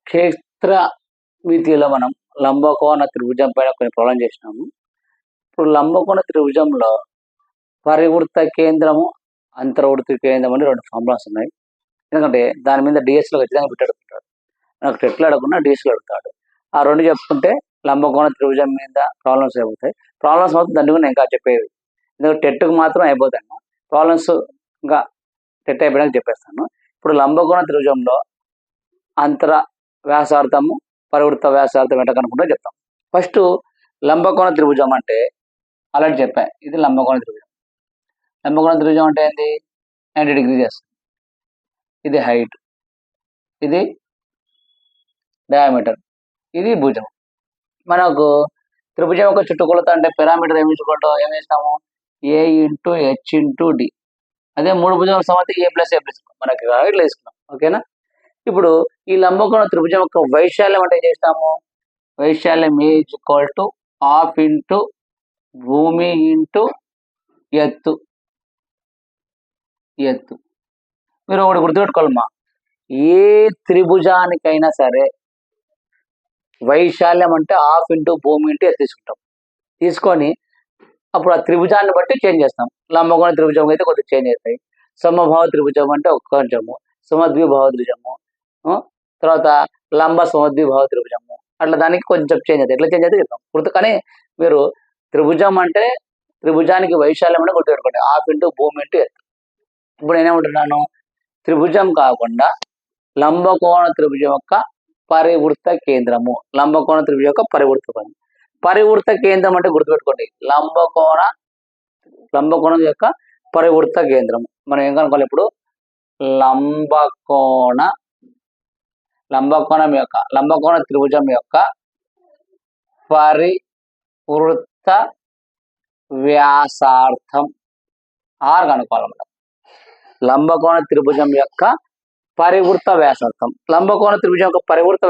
క్షేత్రమితిలో మనం లంబకోణ త్రిభుజం పైన కొన్ని ప్రాబ్లం చేసినాము. ఇప్పుడు లంబకోణ త్రిభుజంలో పరివృత్త కేంద్రము, అంతర్వృత్తి కేంద్రం అని 2 ఫార్ములాస్ ఉన్నాయి. ఎందుకంటే దాని మీద డిఎస్లో ఖచ్చితంగా పెట్టాడుకుంటాడు. నాకు టెట్లో అడగకుండా డిఎస్లో అడుగుతాడు. ఆ 2 చెప్పుకుంటే లంబకోణ త్రిభుజం మీద ప్రాబ్లమ్స్ అయిపోతాయి. ప్రాబ్లమ్స్ మాత్రం దండుగా ఇంకా చెప్పేవి. ఎందుకంటే టెట్కి మాత్రం అయిపోతాను. ప్రాబ్లమ్స్ ఇంకా టెట్ అయిపోయాక చెప్పేస్తాను. ఇప్పుడు లంబకోణ త్రిభుజంలో అంతర వ్యాసార్థము, పరివృత్త వ్యాసార్థం ఎట్లా కనుక్కుంటా చెప్తాం. ఫస్ట్ లంబకోణ త్రిభుజం అంటే అలాంటి చెప్పా, ఇది లంబకోణ త్రిభుజం. లంబకోణ త్రిభుజం అంటే ఏంటి? 90 డిగ్రీ చేస్తుంది. ఇది హైట్, ఇది డయామీటర్, ఇది భుజం. మనకు త్రిభుజం యొక్క చుట్టుకొలత అంటే పారామీటర్ ఏం చేస్తాము? ఏ ఇంటూ హెచ్ ఇంటూ డి. అదే 3 భుజాల సమతి ఏ ప్లస్ మనకి ఇట్లా వేసుకున్నాం. ఓకేనా? ఇప్పుడు ఈ లంబకోణ త్రిభుజం యొక్క వైశాల్యం అంటే ఏం చేస్తాము? వైశాల్యం A is equal to half into భూమి ఇంటూ ఎత్తు. మీరు ఒకటి గుర్తుపెట్టుకోవాలమ్మా, ఏ త్రిభుజానికైనా సరే వైశాల్యం అంటే హాఫ్ ఇంటూ భూమి ఇంటూ ఎత్తు తీసుకుంటాం. తీసుకొని అప్పుడు ఆ త్రిభుజాన్ని బట్టి చేంజ్ చేస్తాం. లంబకోణ త్రిభుజం అయితే కొద్దిగా చేంజ్ అవుతాయి. సమభావ త్రిభుజం అంటే ఒక కొంచెము, సమద్విభావ త్రిభుజము, తర్వాత లంబ సమద్విభావ త్రిభుజము, అట్లా దానికి కొంచెం చేంజ్ అవుతాయి. ఎట్లా చేంజ్ అయితే చెప్తాం గుర్తు. కానీ మీరు త్రిభుజం అంటే త్రిభుజానికి వైశాల్యం అంటే గుర్తుపెట్టుకోండి, హాఫ్ ఇంటూ భూమి ఇంటూ ఎత్తు. ఇప్పుడు నేనేమంటున్నాను? త్రిభుజం కాకుండా లంబకోణ త్రిభుజం యొక్క పరివృత్త కేంద్రము. లంబకోణ త్రిభుజం యొక్క పరివృత్త కేంద్రం. పరివృత్త కేంద్రం అంటే గుర్తుపెట్టుకోండి, లంబకోణం యొక్క పరివృత్త కేంద్రం. మనం ఏం కనుక్కోవాలి ఇప్పుడు? లంబకోణ త్రిభుజం యొక్క పరివృత్త వ్యాసార్థం ఆర్ కనుక్కోవాలి. లంబకోణ త్రిభుజం యొక్క పరివృత్త వ్యాసార్థం. లంబకోణ త్రిభుజం యొక్క పరివృత్త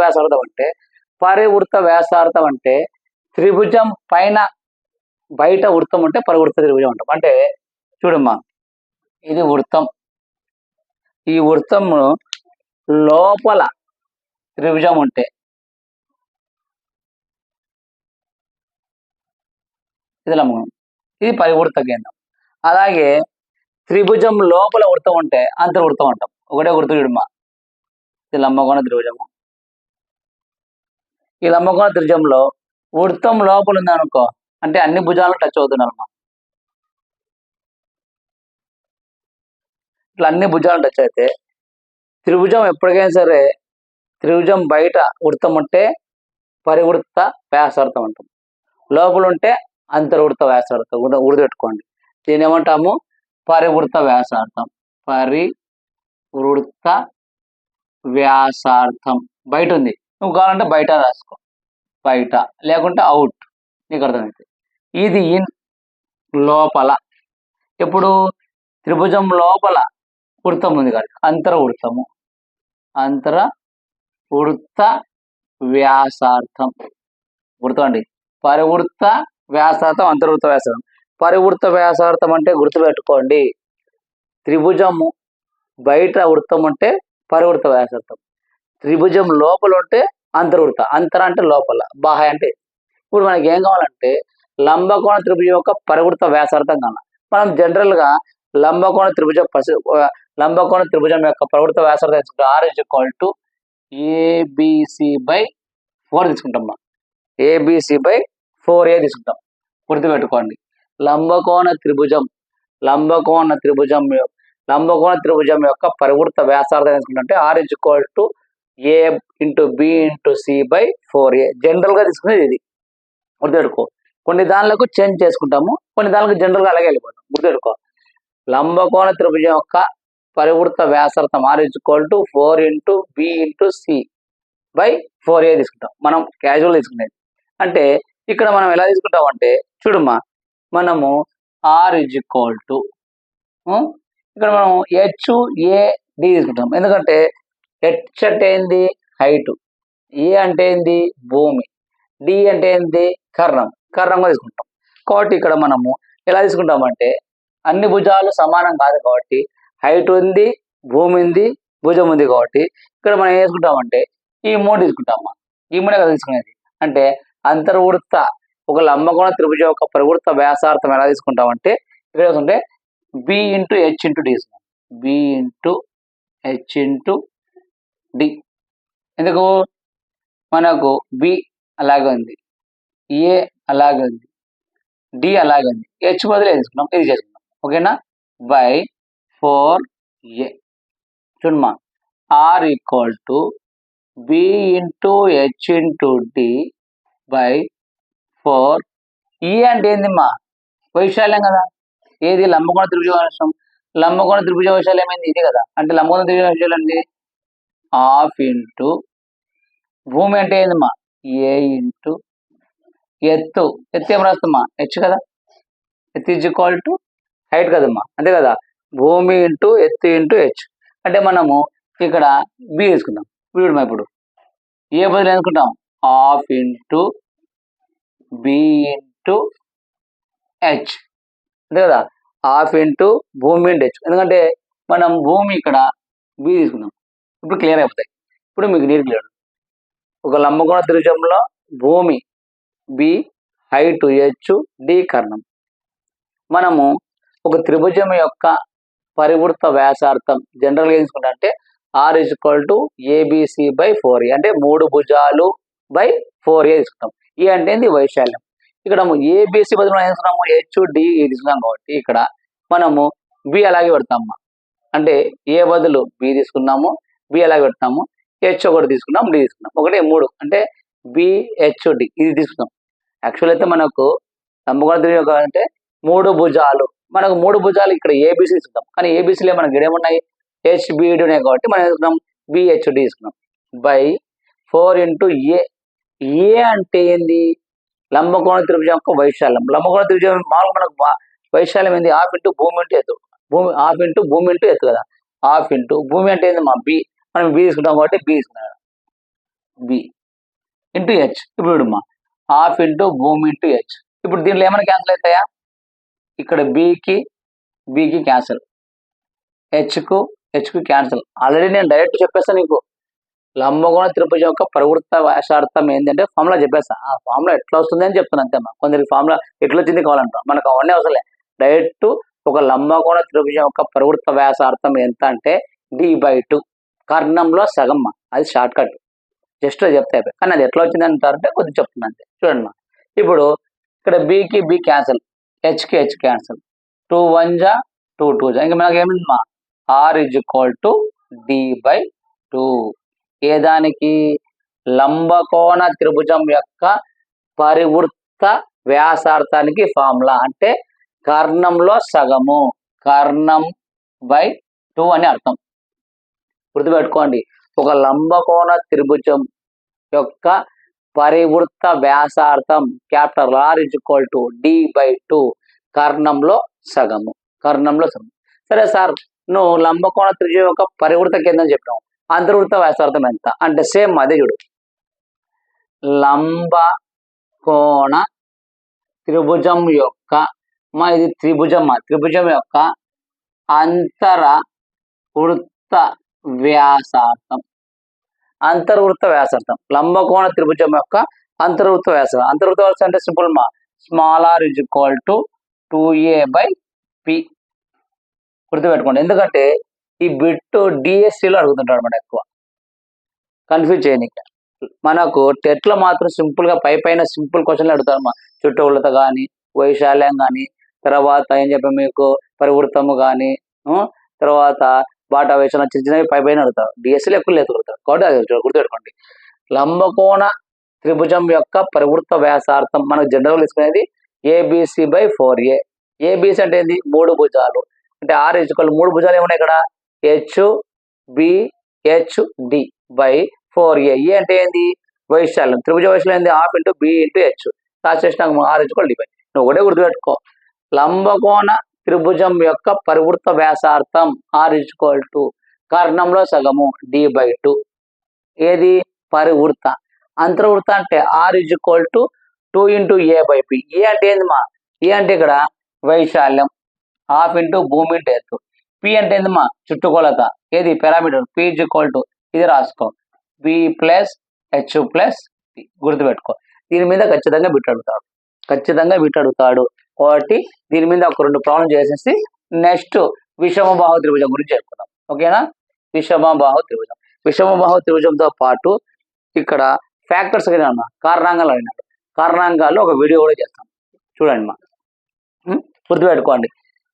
వ్యాసార్థం అంటే త్రిభుజం పైన బయట వృత్తం ఉంటే పరివృత్త త్రిభుజం అంటాం. అంటే చూడమ్మా, ఇది వృత్తం, ఈ వృత్తం లోపల త్రిభుజం ఉంటే ఇది లంబకోణం, ఇది పరివృత్త కేంద్రం. అలాగే త్రిభుజం లోపల వృత్తం ఉంటే అంతర్వృత్తం అంటాం. ఒకటే గుర్తు చూడమ్మా, ఇది లంబకోణ త్రిభుజము. ఈ లంబకోణ త్రిభుజంలో వృత్తం లోపల ఉంది అనుకో, అంటే అన్ని భుజాలను టచ్ అవుతున్నారమ్మా. ఇట్లా అన్ని భుజాలను టచ్ అయితే త్రిభుజం ఎప్పటికైనా సరే త్రిభుజం బయట వృత్తం ఉంటే పరివృత్త వ్యాసార్థం అంటాం. లోపల ఉంటే అంతర్వృత్త వ్యాసార్థం. గుర్తుపెట్టుకోండి, దీని ఏమంటాము? పరివృత్త వ్యాసార్థం. పరివృత్త వ్యాసార్థం బయట ఉంది, నువ్వు కావాలంటే బయట రాసుకో, బయట లేకుంటే అవుట్, నీకు అర్థమైంది. ఇది ఇన్, లోపల. ఎప్పుడు? త్రిభుజం లోపల వృత్తం ఉంది కదా, అంతర్వృత్తము. అంతర్వృత్త వ్యాసార్థం గుర్తుపండి. పరివృత్త వ్యాసార్థం, అంతర్వృత్త వ్యాసార్థం. పరివృత్త వ్యాసార్థం అంటే గుర్తుపెట్టుకోండి, త్రిభుజము బయట వృత్తం ఉంటే పరివృత్త వ్యాసార్థం, త్రిభుజం లోపల ఉంటే అంతర్వృత్త. అంతర అంటే లోపల, బాహ్య అంటే. ఇప్పుడు మనకి ఏం కావాలంటే లంబకోణ త్రిభుజం యొక్క పరివృత్త వ్యాసార్థం కావాలి. మనం జనరల్గా లంబకోణ త్రిభుజం యొక్క పరివృత్త వ్యాసార్థం తీసుకుంటాం. Are is equal to ABC/4 తీసుకుంటాం. ABC/4A తీసుకుంటాం. గుర్తుపెట్టుకోండి, లంబకోణ త్రిభుజం యొక్క పరివృత్త వ్యాసార్థం తీసుకుంటే R is equal to A into B into C/4A. జనరల్గా తీసుకునేది ఇది. గుర్తుపెట్టుకో, కొన్ని దానిలకు చేంజ్ చేసుకుంటాము, కొన్ని దానికి జనరల్గా అలాగే వెళ్ళిపోతాం. గుర్తుపెట్టుకో, లంబకోణ త్రిభుజం యొక్క పరివృత్త వ్యాసార్థం R is equal to 4 into B into C/4A తీసుకుంటాం. మనం క్యాజువల్ తీసుకునేది. అంటే ఇక్కడ మనం ఎలా తీసుకుంటాం అంటే చూడమ్మా, మనము ఆర్ ఈజ్ ఈక్వల్ టు ఇక్కడ మనం HAD తీసుకుంటాం. ఎందుకంటే హెచ్ అంటే ఏంది? హైట్, ఏ అంటే ఏంది? భూమి, డి అంటే ఏంది? కర్ణంగా తీసుకుంటాం. కాబట్టి ఇక్కడ మనము ఎలా తీసుకుంటామంటే అన్ని భుజాలు సమానం కాదు కాబట్టి హైట్ ఉంది, భూమి ఉంది, భుజం ఉంది కాబట్టి ఇక్కడ మనం ఏం చేసుకుంటామంటే ఈ 3 తీసుకుంటామమ్మా. ఈ 3 కదా తీసుకునేది. అంటే అంతర్వృత్త ఒక లంబకోణ త్రిభుజం యొక్క పరివృత్త వ్యాసార్థం ఎలా తీసుకుంటామంటే ఇక్కడ చూసుకుంటే B into H into D తీసుకుంటాం. B into H into D. ఎందుకు మనకు బి అలాగే ఉంది, ఏ అలాగే ఉంది, డి అలాగే ఉంది, హెచ్ బదులు తీసుకున్నాం, ఇది చేసుకున్నాం. ఓకేనా? By 4a. చూడమ్మా, R equal to B into H into D by 4. ఈ అంటే ఏందిమ్మా? వైశాల్యం కదా. ఏది? లంబకోణ త్రిభుజ వైశాల్యం. లంబకోణ త్రిభుజ వైశాల్యం ఏంది? ఇది కదా. అంటే లంబకోణ త్రిభుజ వైశాల్యం ఏంది? హాఫ్ ఇంటూ భూమి అంటే ఏందమ్మా? ఏ ఇంటూ ఎత్తు. ఎత్తు ఏం రాస్తామా? హెచ్ కదా. ఎత్తు ఈజ్ ఈక్వల్ టు హైట్ కదమ్మా, అంతే కదా. భూమి ఇంటూ ఎత్తు ఇంటూ హెచ్. అంటే మనము ఇక్కడ బి తీసుకుందాం. వీడుమా ఇప్పుడు ఏ బదులు ఎందుకుంటాం? Half into B into H, అంతే కదా. హాఫ్ ఇంటూ భూమి ఇంటూ హెచ్. ఎందుకంటే మనం భూమి ఇక్కడ బి తీసుకున్నాం. ఇప్పుడు క్లియర్ అయిపోతాయి. ఇప్పుడు మీకు నీరు క్లియర్. ఒక లంబకోణ త్రిభుజంలో భూమి బి, హైట్ హెచ్, డి కర్ణం. మనము ఒక త్రిభుజం యొక్క పరివృత్త వ్యాసార్థం జనరల్గా ఏం తీసుకుంటా అంటే R is equal to ABC by 4a. అంటే 3 భుజాలు బై 4a తీసుకుంటాం. ఈ అంటే ఏంది? వైశాల్యం. ఇక్కడ ఏబిసి బదులు ఏం తీసుకున్నాము? హెచ్ డి తీసుకున్నాం కాబట్టి ఇక్కడ మనము బి అలాగే పెడతాము. అంటే ఏ బదులు బి తీసుకున్నాము, బి అలాగే పెడతాము, హెచ్ ఒకటి తీసుకున్నాం, డి తీసుకున్నాం. ఒకటి 3 అంటే బిహెచ్డి ఇది తీసుకున్నాం. యాక్చువల్ అయితే మనకు లంబకోణ త్రిభుజం అంటే 3 భుజాలు. మనకు 3 భుజాలు ఇక్కడ ఏబిసి తీసుకుంటాం. కానీ ఏబిసిలో మనకి ఏమున్నాయి? హెచ్బిడి ఉన్నాయి కాబట్టి మనం తీసుకున్నాం బిహెచ్డి తీసుకున్నాం. బై 4 ఇంటూ ఏ. ఏ అంటే ఏంది? లంబకోణ త్రిభుజం యొక్క వైశాల్యం. లంబకోణ త్రిభుజం మామూలుగా మనకు వైశాల్యం ఏంది? హాఫ్ ఇంటూ భూమి ఇంటూ ఎత్తు. భూమి హాఫ్ ఇంటూ భూమి ఇంటూ ఎత్తు కదా. హాఫ్ ఇంటూ భూమి అంటే ఏంది? మా బి. మనం బి తీసుకుంటాం కాబట్టి బి తీసుకున్నాం. B into H. ఇప్పుడు మా హాఫ్ ఇంటూ భూమి ఇంటూ హెచ్. ఇప్పుడు దీంట్లో ఏమైనా క్యాన్సిల్ అవుతాయా? ఇక్కడ బికి క్యాన్సిల్, హెచ్కు క్యాన్సిల్. ఆల్రెడీ నేను డైరెక్ట్ చెప్పేస్తాను నీకు. లంబకోణ త్రిభుజం యొక్క పరివృత్త వ్యాసార్థం ఏంటంటే ఫార్ములా చెప్పేస్తా. ఆ ఫార్ములా ఎట్లా వస్తుంది అని చెప్తాను అంతేమ్మా. కొందరికి ఫార్ములా ఎట్లా వచ్చింది కావాలంటాం. మనకు అవన్నీ అవసరం లేదు. డైరెక్ట్ ఒక లంబకోణ త్రిభుజం యొక్క పరివృత్త వ్యాసార్థం ఎంత అంటే d/2 కర్ణంలో సగం. అది షార్ట్ కట్, జస్ట్ చెప్తే. కానీ అది ఎట్లా వచ్చింది అంటారంటే కొద్దిగా చెప్తున్నాను అంతే. చూడండి, ఇప్పుడు ఇక్కడ బికి బి క్యాన్సిల్, హెచ్కి హెచ్ క్యాన్సిల్, 2 1 జా 2 2 జా. ఇంకా మనకి ఏమింది మా? R is equal to d/2. ఏ దానికి? లంబకోణ త్రిభుజం యొక్క పరివృత్త వ్యాసార్థానికి ఫార్ములా. అంటే కర్ణంలో సగము, కర్ణం బై 2 అని అర్థం. గుర్తుపెట్టుకోండి, ఒక లంబకోణ త్రిభుజం యొక్క పరివృత్త వ్యాసార్థం capital R is equal to d/2 కర్ణంలో సగము, కర్ణంలో సగం. సరే సార్, నువ్వు లంబకోణ త్రిభుజం యొక్క పరివృత్త కేంద్రం చెప్పినావు, అంతర్వృత్త వ్యాసార్థం ఎంత అంటే సేమ్ అదే చూడు. లంబకోణ త్రిభుజం యొక్క ఇది త్రిభుజం యొక్క అంతర వృత్త వ్యాసార్థం. అంతర్వృత్త వ్యాసార్థం లంబకోణ త్రిభుజం యొక్క అంతర్వృత్త వ్యాసార్థం. అంతర్వృత్త వ్యాసార్థం అంటే simple small R is equal to 2a/p. గుర్తుపెట్టుకోండి, ఎందుకంటే ఈ బిట్ డిఎస్సిలో అడుగుతుంటాడు అనమాట. ఎక్కువ కన్ఫ్యూజ్ చేయనీక. మనకు టెట్లో మాత్రం సింపుల్గా పైన సింపుల్ క్వశ్చన్లు అడుగుతారు. చుట్టూలత కానీ, వైశాల్యం కానీ, తర్వాత ఏం చెప్పాము మీకు పరివృత్తము కానీ, తర్వాత బాటా వైశాల్యం చిన్న చిన్నవి పైన అడుగుతారు. డిఎస్సీలో ఎక్కువ లేదుతారు కాబట్టి అది గుర్తుపెట్టుకోండి. లంబకోణ త్రిభుజం యొక్క పరివృత్త వ్యాసార్థం మనకు జనరల్ తీసుకునేది ABC/4a. ఏబిసి అంటే ఏంది? 3 భుజాలు. అంటే ఆర్ ఈజ్ ఈక్వల్ 3 భుజాలు ఏమున్నాయి ఇక్కడ? HBHD/4a. ఏ అంటే ఏంది? వైశాల్యం. త్రిభుజ వైశాల్యం ఏంది? Half into B into H. రాసేసిన ఆర్ ఈజ్ ఈక్వల్ d/. నువ్వు ఒకటే గుర్తుపెట్టుకో, లంబకోణ త్రిభుజం యొక్క పరివృత్త వ్యాసార్థం ఆర్ ఈజ్ ఈక్వల్ టు కర్ణంలో సగము d/2. ఏది? పరివృత్త. అంతర్వృత్త అంటే R is equal to 2 into a/p. A అంటే ఏంది మా? ఏ అంటే ఇక్కడ వైశాల్యం, హాఫ్ ఇంటూ భూమి ఇంటూ ఎత్తు. పి అంటే ఏంది మా? చుట్టుకొలత. ఏది? Parameter. P is equal to ఇది రాసుకో B plus H plus P గుర్తుపెట్టుకో. దీని మీద ఖచ్చితంగా బిట్ అడుగుతాడు, కాబట్టి దీని మీద ఒక 2 ప్రాబ్లం చేసేసి నెక్స్ట్ విషమబాహు త్రిభుజం గురించి చెప్పుకుందాం. ఓకేనా? విషమబాహు త్రిభుజంతో పాటు ఇక్కడ ఫ్యాక్టర్స్ అడిగినా, కారణాంగాలు అడిగినాడు. కారణాంగాలు ఒక వీడియో కూడా చేస్తాం, చూడండి మా. గుర్తుపెట్టుకోండి,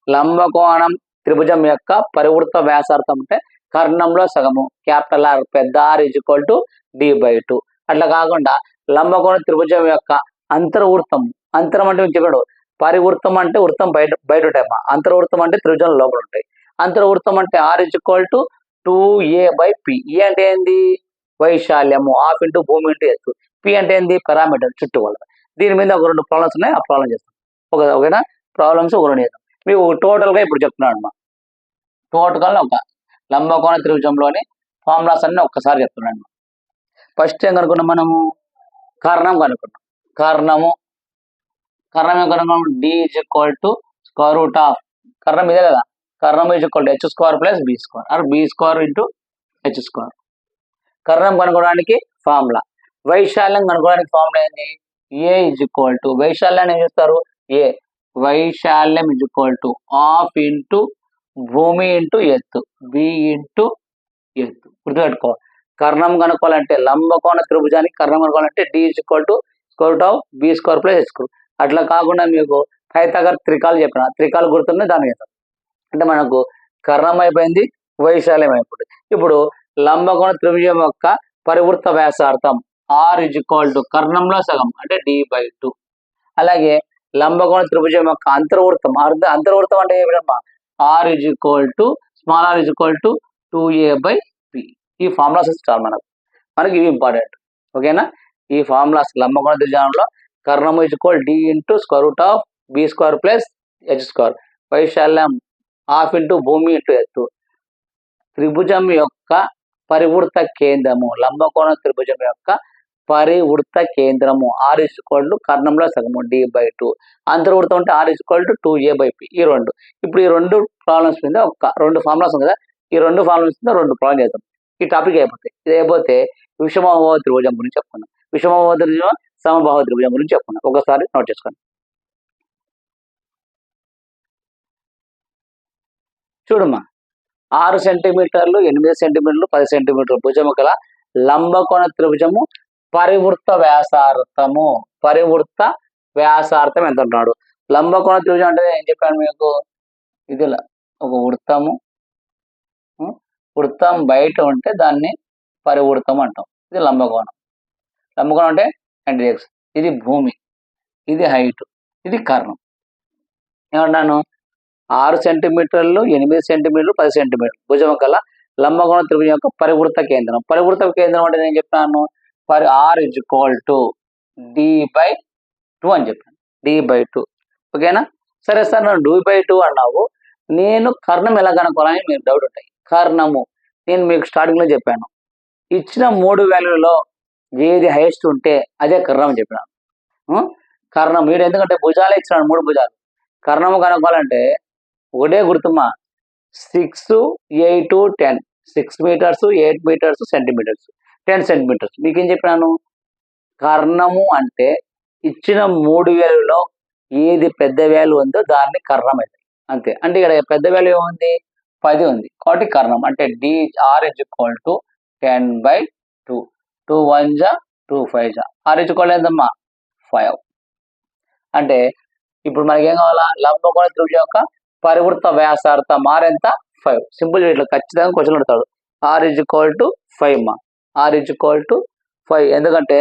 లంబకోణం త్రిభుజం యొక్క పరివృత్త వ్యాసార్థం అంటే కర్ణంలో సగము క్యాపిటల్ ఆర్ పెద్ద ఆర్ ఈక్వల్ టు d/2. అట్లా కాకుండా లంబకోణ త్రిభుజం యొక్క అంతర్వృత్తం, అంతరం అంటే చెప్పాడు, పరివృత్తం అంటే వృత్తం బయట ఉంటాయమ్మా, అంతర్వృత్తం అంటే త్రిభుజం లోపల ఉంటాయి. అంతర్వృత్తం అంటే r ఈక్వల్ టు 2a/p. ఏ అంటే ఏంది? వైశాల్యము, హాఫ్ ఇంటూ భూమి ఇంటూ ఎత్తు. పి అంటే ఏంది? పారామీటర్, చుట్టూ వల్ల. దీని మీద ఒక 2 ప్రాబ్లమ్స్ ఉన్నాయి, ఆ ప్రాబ్లం చేస్తాం. ఓకేనా? ప్రాబ్లమ్స్ ఒక 2 చేద్దాం. మీకు టోటల్గా ఇప్పుడు చెప్తున్నాడు అమ్మా. టోటల్గా ఒక లంబకోణ త్రిభుజంలోని ఫార్ములాస్ అన్ని ఒక్కసారి చెప్తున్నాను. ఫస్ట్ ఏం కనుక్కున్నాం మనము? కర్ణం కనుక్కున్నాం. కర్ణం ఏం కనుక్కున్నాం? d equal to square root of, కర్ణం ఇదే కదా, కర్ణం equal to h² plus b² or b² into h². కర్ణం కనుక్కోవడానికి ఫార్ములా. వైశాల్యం కనుక్కోవడానికి ఫార్ములా ఏంది? a ఈక్వల్ టు, వైశాల్యాన్ని ఏం చేస్తారు? a, వైశాల్యం ఈక్వల్ టు హాఫ్ ఇంటూ భూమి ఇంటూ ఎత్తు, బి ఇంటూ ఎత్తు. గుర్తుపెట్టుకో, కర్ణం కనుక్కోవాలంటే లంబకోణ త్రిభుజానికి కర్ణం కనుక్కోవాలంటే d equal to square root of b² plus h². అట్లా కాకుండా మీకు పైథాగరస్ త్రికాలు చెప్పిన, త్రికాలు గుర్తున్నాయి దాని చేద్దాం. అంటే మనకు కర్ణం అయిపోయింది, వైశాల్యం అయిపోయింది. ఇప్పుడు లంబకోణ త్రిభుజం యొక్క పరివృత్త వ్యాసార్థం r ఈక్వల్ టు కర్ణంలో సగం అంటే d/2. అలాగే లంబకోణ త్రిభుజం యొక్క అంతర్వృత్తం, అంతర్వృత్తం అంటే ఏమిటమ్మా? r equal to small r equal to 2a/p. ఈ ఫార్ములాస్ చాలు మనకి ఇవి ఇంపార్టెంట్. ఓకేనా? ఈ ఫార్ములాస్ లంబకోణ త్రిభుజంలో కర్ణము equal d into square root of b² plus h², వైశాల్యం హాఫ్ ఇంటూ భూమి ఇంటూ ఎత్తు, త్రిభుజం యొక్క పరివృత్త కేంద్రము, లంబకోణ త్రిభుజం యొక్క పరివృత్త కేంద్రము r ఈక్వల్ టు కర్ణంలో సగము d/2. అంతర్వృత్తం అంటే r ఈక్వల్ టు 2a/p. ఈ 2. ఇప్పుడు ఈ 2 ప్రాబ్లమ్స్ మీద ఒక 2 ఫార్ములాస్ ఉంది కదా, ఈ 2 ఫార్ములాస్ మీద 2 ప్రాబ్లం చేద్దాం. ఈ టాపిక్ అయిపోతాయి. ఇది అయిపోతే విషమబాహు త్రిభుజం గురించి చెప్పుకున్నాం. విషమబాహు త్రిభుజం, సమబాహు త్రిభుజం గురించి చెప్పుకున్నాం. ఒకసారి నోట్ చేసుకోండి. చూడమ్మా, 6 సెంటీమీటర్లు, 8 సెంటీమీటర్లు, 10 సెంటీమీటర్లు భుజము గల లంబకోణ త్రిభుజము పరివృత్త వ్యాసార్థము, పరివృత్త వ్యాసార్థం ఎంత అంటున్నాడు? లంబకోణ త్రిభుజం అంటే ఏం చెప్పాను మీకు? ఇది ఒక వృత్తము, వృత్తం బయట ఉంటే దాన్ని పరివృత్తం అంటాం. ఇది లంబకోణం. లంబకోణం అంటే 90°. ఇది భూమి, ఇది హైట్, ఇది కర్ణం. ఏమన్నాను? 6 సెంటీమీటర్లు, 8 సెంటీమీటర్లు, 10 సెంటీమీటర్లు భుజం గల లంబకోణ త్రిభుజం యొక్క పరివృత్త కేంద్రం. పరివృత్త కేంద్రం అంటే నేను చెప్పాను, r ఈక్వల్ టు d/2 అని చెప్పాను. d/2. ఓకేనా? సరే సార్, నన్ను d/2 అన్నావు, నేను కర్ణం ఎలా కనుక్కోవాలని మీకు డౌట్ ఉంటాయి. కర్ణము నేను మీకు స్టార్టింగ్లో చెప్పాను, ఇచ్చిన 3 వాల్యూలలో ఏది హైయెస్ట్ ఉంటే అదే కర్ణం అని చెప్పినాను. కర్ణం వీడు ఎందుకంటే భుజాలే ఇచ్చినాడు, 3 భుజాలు. కర్ణము కనుక్కోవాలంటే ఒకటే గుర్తుమా, 6, 8, 10. 6 మీటర్స్, 8 మీటర్స్, సెంటీమీటర్స్, 10 సెంటీమీటర్స్. మీకేం చెప్పినాను? కర్ణము అంటే ఇచ్చిన 3 వాల్యూలో ఏది పెద్ద వాల్యూ ఉందో దాన్ని కర్ణం అవుతుంది, అంతే. అంటే ఇక్కడ పెద్ద వాల్యూ ఏముంది? 10 ఉంది, కాబట్టి కర్ణం అంటే r ఈక్వల్ టు 10/2. 2 1 జా 2 5 జా, r ఈక్వల్ ఎంతమ్మా? 5. అంటే ఇప్పుడు మనకి ఏం కావాలా? లంబకోణ త్రిభుజం యొక్క పరివృత్త వ్యాసార్థం r ఎంత? 5. సింపుల్, ఇట్లా ఖచ్చితంగా క్వశ్చన్ అడుగుతాడు. r ఈక్వల్ టు 5 మా, r ఈక్వల్ టు 5. ఎందుకంటే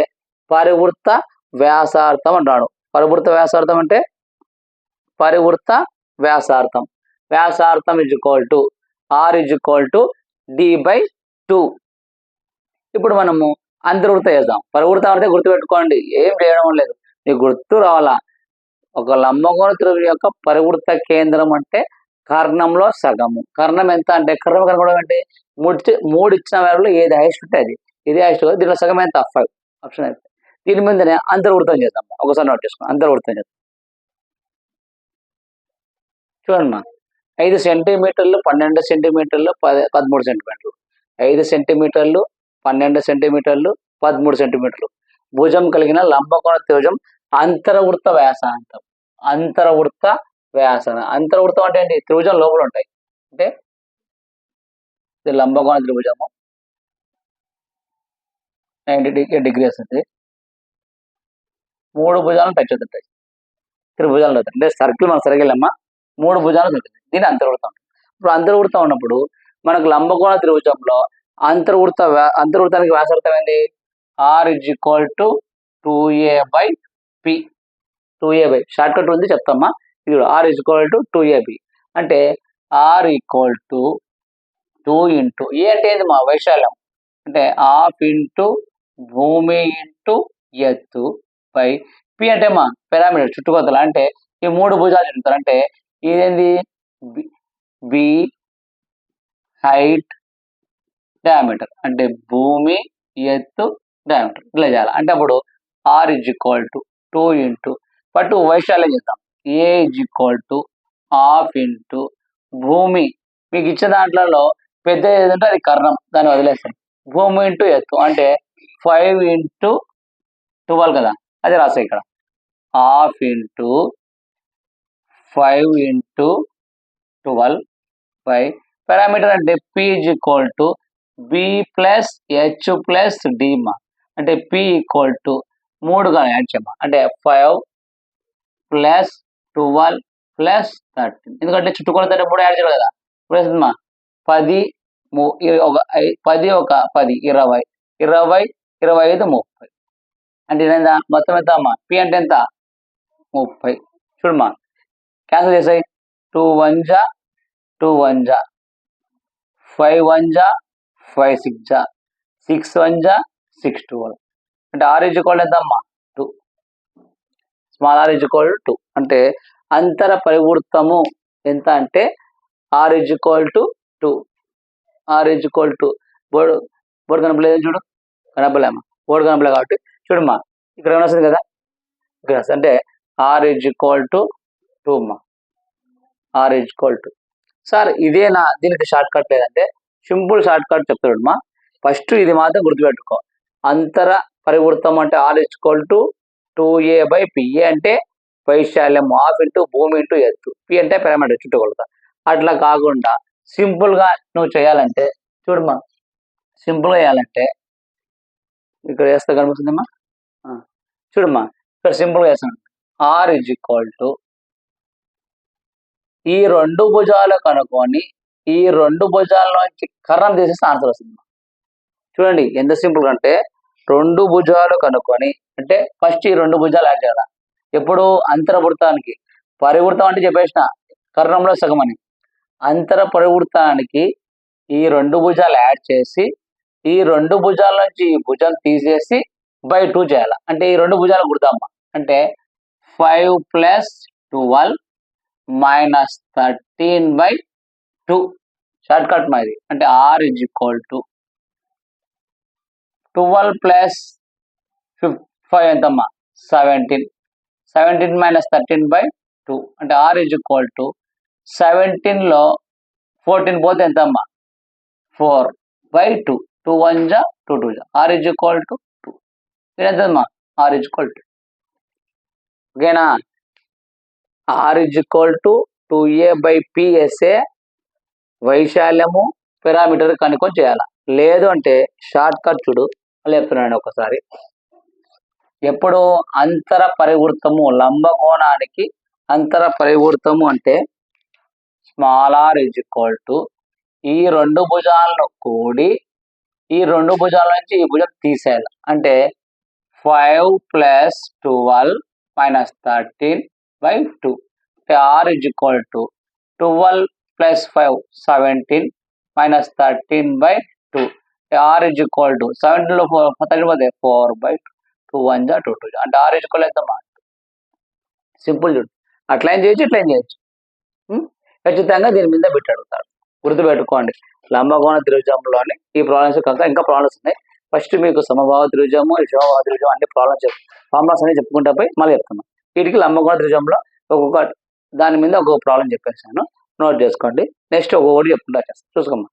పరివృత్త వ్యాసార్థం అంటాడు. పరివృత్త వ్యాసార్థం అంటే పరివృత్త వ్యాసార్థం, వ్యాసార్థం equal to r equal to d/2. ఇప్పుడు మనము అంతర్వృత్తం చేద్దాం. పరివృత్తం అంటే గుర్తుపెట్టుకోండి, ఏం చేయడం లేదు, నీకు గుర్తు రావాలా. ఒక లంబకోణ త్రిభుజం యొక్క పరివృత్త కేంద్రం అంటే కర్ణంలో సగము. కర్ణం ఎంత అంటే, కర్ణం కనుక్కోవడం అంటే 3 ఇచ్చిన వారిలో ఏది హైయెస్ట్ ఉంటే అది, ఇది హైయెస్ట్. దీనిలో సగం ఎంత? 5. ఆప్షన్ అయితే దీని మీదనే అంతర్వృత్తం చేద్దాం. ఒకసారి నోట్ చేసుకోండి, అంతర్వృత్తం చేద్దాం. చూడండి మా, 5 సెంటీమీటర్లు, 12 సెంటీమీటర్లు, 13 సెంటీమీటర్లు. 5 సెంటీమీటర్లు, 12 సెంటీమీటర్లు 13 సెంటీమీటర్లు భుజం కలిగిన లంబకోణ త్రిభుజం అంతర్వృత్త వ్యాసాంతం. అంతర్వృత్త వ్యాసం. అంతర్వృత్తం అంటే ఏంటి? త్రిభుజం లోపల ఉంటాయి. అంటే ఇది లంబకోణ త్రిభుజము 90 డిగ్రీస్ ఉంది. 3 భుజాలను టచ్ అవుతుంటాయి. త్రిభుజాలు అవుతాయి. అంటే సర్కిల్ మన సర్కిల్ అమ్మా 3 భుజాలు ఉంటుంది. దీని అంతర్వృత్తం. ఇప్పుడు అంతర్వృత్తం ఉన్నప్పుడు మనకు లంబకోణ త్రిభుజంలో అంతర్వృత్తానికి వ్యాసార్థం ఏంటి? R = 2a/p. 2ab short cut ఉంది చెప్తామా. ఇది R = 2ab అంటే R = 2 ఇంటూ ఏ అంటే ఏంది మా వైశాల్యం అంటే హాఫ్ ఇంటూ భూమి ఇంటూ ఎత్తు బై పి అంటే మా పిరమిడ్ చుట్టుకొలతలు అంటే ఈ 3 భుజాలు చెప్తారు. అంటే ఇదేంది బి హైట్ డయామీటర్ అంటే భూమి ఎత్తు డయామీటర్ ఇట్లా చేయాలి. అంటే అప్పుడు R = 2 ఇంటూ పట్టు వైశాల్యం చేద్దాం. A = హాఫ్ ఇంటూ భూమి మీకు ఇచ్చే దాంట్లో పెద్ద ఏదంటే అది కర్ణం, దాన్ని వదిలేస్తాం. భూమి ఇంటూ ఎత్తు అంటే 5 ఇంటూ 12 కదా, అది రాస్తాయి ఇక్కడ. Half into 5 into 12 by parameter అంటే P = B plus H plus D మా అంటే P = 3గా యాడ్ చేయమా అంటే 5 ప్లస్ 12 ప్లస్ 13 ఎందుకంటే చుట్టుకొలత 3 యాడ్ చేయాలి కదా. ఇప్పుడు మా 10 ఒక 10 ఒక 10 20 20 25 30 అంటే ఇదేందా మొత్తం ఎంత అమ్మా? P అంటే ఎంత? 30. చూడమ్మా క్యాన్సిల్ చేసాయి. 2 1 జా 2 1 జా 5 1 జా 5 6 జా 6 1 జా 6 12 అంటే R = ఎంత అమ్మా? 2. స్మాల్ r = 2 అంటే అంతర పరివృత్తము ఎంత అంటే R = 2. R = బోర్డు కనపలేదు చూడు, కనపలేమా? బోర్డు కనపలే కాబట్టి చూడమ్మా ఇక్కడ ఏమైనా వస్తుంది కదా, ఇక్కడ అంటే R = 2 మా. R = 2. సార్ ఇదేనా దీనికి షార్ట్ కట్ లేదంటే సింపుల్ షార్ట్ కట్ చెప్తాడు మా. ఫస్ట్ ఇది మాత్రం గుర్తుపెట్టుకో. అంతర పరివృత్తం అంటే R = 2a/p. A అంటే వైశాల్యం, హాఫ్ ఇంటూ భూమి ఇంటూ ఎత్తు, P అంటే పిరమిడ్ చుట్టుకొలత. అట్లా కాకుండా సింపుల్గా నువ్వు చేయాలంటే చూడమ్మా, సింపుల్గా చేయాలంటే ఇక్కడ వేస్తా కనిపిస్తుందమ్మా. చూడమ్మా ఇక్కడ సింపుల్గా వేస్తాను. R = ఈ 2 భుజాలు కనుక్కొని ఈ 2 భుజాల్లోంచి కర్ణం తీసేస్తే ఆన్సర్ వస్తుంది. చూడండి ఎంత సింపుల్ అంటే 2 భుజాలు కనుక్కొని అంటే ఫస్ట్ ఈ 2 భుజాలు యాడ్ చేయాలి. ఎప్పుడు? అంతరవృత్తానికి. పరివృత్తం అంటే చెప్పేసిన కర్ణంలో సగం అని. అంతర పరివృత్తానికి ఈ 2 భుజాలు యాడ్ చేసి ఈ 2 భుజాల నుంచి ఈ భుజం తీసేసి బై 2 చేయాలి. అంటే ఈ 2 భుజాలు గుర్తమ్మా అంటే 5 ప్లస్ 12 మైనస్ 13/2 షార్ట్ కట్ మాది. అంటే R = 12 ప్లస్ 5 ఎంతమ్మా? 17. 17 మైనస్ 13/2 అంటే R = 17లో 14 పోతే ఎంతమ్మా? 4/2. 2 1 జా 2 2 జా R = 2. ఇది ఎంతమ్మా? R = 2. ఓకేనా? R = 2a/p వేస్తే వైశాల్యము పారామీటర్ కనుక్కొని చేయాలి. లేదు అంటే షార్ట్ కట్ చూడు, మళ్ళీ చెప్తున్నాను ఒకసారి. ఎప్పుడు అంతర పరివృత్తము లంబకోణానికి అంతర పరివృత్తము అంటే స్మాల్ r = ఈ 2 భుజాలను కూడి ఈ 2 భుజాల నుంచి ఈ భుజం తీసేయాలి. అంటే 5 ప్లస్ 12 మైనస్ 13/2 అంటే R = 12 ప్లస్ 5 17 మైనస్ 13/2 R = 17లో 13 పోతే 4/2. 2 1 జా 2 2 జా అంటే R = ఎంతమ్మా? సింపుల్ చూడు. అట్లా ఏం చేయొచ్చు, ఇట్లా ఏం చేయొచ్చు. ఖచ్చితంగా దీని మీద బిట్ అడుగుతాడు. గుర్తుపెట్టుకోండి. లంబకోణ త్రిభుజంలోని ఈ ప్రాబ్లమ్స్ కాక ఇంకా ప్రాబ్లమ్స్ ఉన్నాయి. ఫస్ట్ మీకు సమబాహు త్రిభుజము, విషమబాహు త్రిభుజం అన్ని ప్రాబ్లమ్స్ అన్ని చెప్పుకుంటా పోయి మళ్ళీ చెప్తున్నాను. వీటికి లంబకోణ త్రిభుజంలో ఒక్కొక్క దాని మీద ఒక్కొక్క ప్రాబ్లం చెప్పేసాను. నోట్ చేసుకోండి. నెక్స్ట్ ఒక్కొక్కటి చెప్పుకుంటా చేస్తాను. చూసుకోమ్మా.